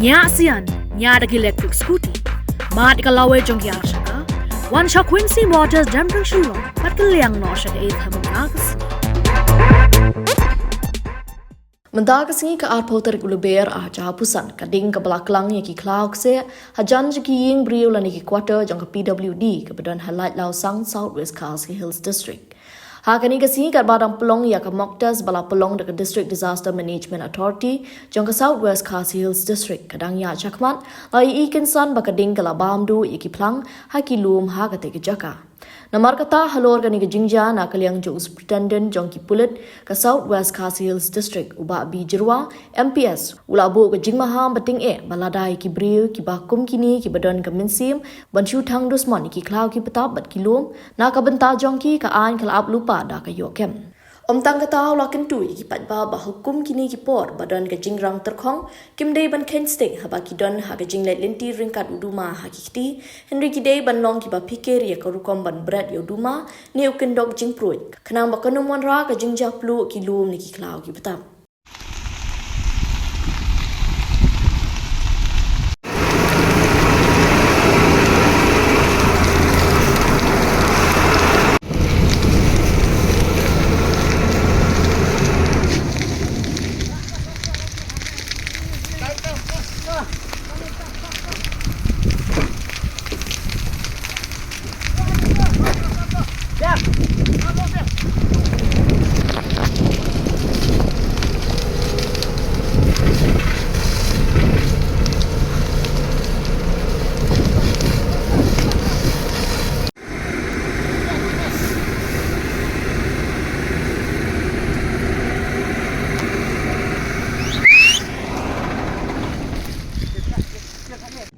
nya sian nya da electric scooty mat ka lawe jong ya shaka one shot Quincy Waters jumping shoe pat ka liang no shaka e thamukas Mendagasngi ka arpoter guluber a japusan kading ka balaklang ki klauk se hajan ki ying brio lani ki quarter jong ka PWD ka badan highlight Lau Sang Southwest Khasi Hills District. Hakani ka singi kat badang pelong ya ka Moktas bala pelong de ka District Disaster Management Authority jong ka Southwest Khasi Hills District kadang ya chakman lai ikinsan ba kading ka labamdu iki plang hakilum ha ka te ka jaka. Namar kata halor gani ke jingja na kaliang jo superintendent jongki pulit ka Southwest Khasi Hills District uba bi jirwa MPS ulabo ke jingmaham bating baladai ki briu ki bakum kini ki badon ka minsim banshu thang dusman ki klau ki patap bat kilum na ka benta jongki ka an khalap lupa da ka yokem Tang kata la kentu ki patba ba hukum kini ki por badan ka jingrang terkhong kimdei ban kensting haba ki don ha ka jinglet lenti ringkat uduma ha ki ti Henry ki dei ban long ki ba pikir ya ka rukom ban bread yoduma ni ukendok jingpruit khanang ba kanum wan ra ka jingja plu ki lum ni ki klau ki patap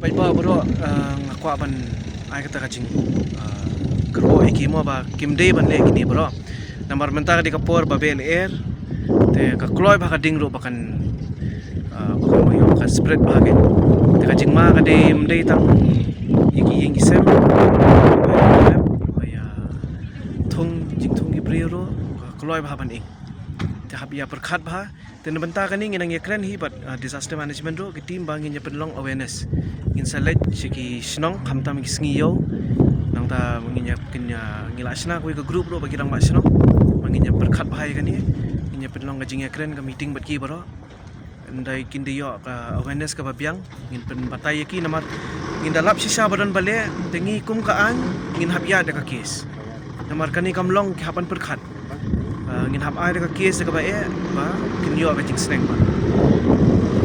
Paiba bro ngakwa ban ai kata kacing kero ikimo ba kimdei ban le kini bro namar menta di kapor ba bel air te ka kloy ba ka dingro bakan mayo ka spread ba gen te kacing ma ka de mdei tang iki yeng isem ya thong jing thong gi brero ka kloy ba ban ing te hab ya perkhat ba te benta kani nginang yakren hi but disaster management ro ki team bangin ya penlong awareness in select siki snong khamtam ki sngiyo nang ta manginya kinya ngilasna ko ka group ro bagi rang masno manginya perkhat bahai kani nginya penlong ka jingya kren ka meeting bat ki baro ndai kindiyo ka awareness ka babyang ngin pen batay ki namar ngin dalap sisa badan bale tengi kum kaan ngin habya da ka case namar kani kamlong ki hapan perkhat ngin hab ai da ka case ka ba ba kinyo ka jing sneng ba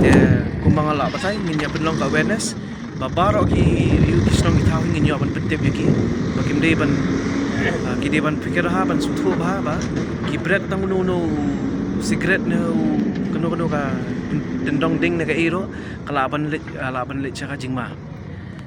te kumangala batay nginya penlong ka awareness babaro ki yu kisnong itaw ngin yo ban petep yaki bakim dei ban ki dei ban pikir ha ban suthu ba ba ki bread tang no cigarette no kano ka dendong ding na ka iro kalaban le chaka jingma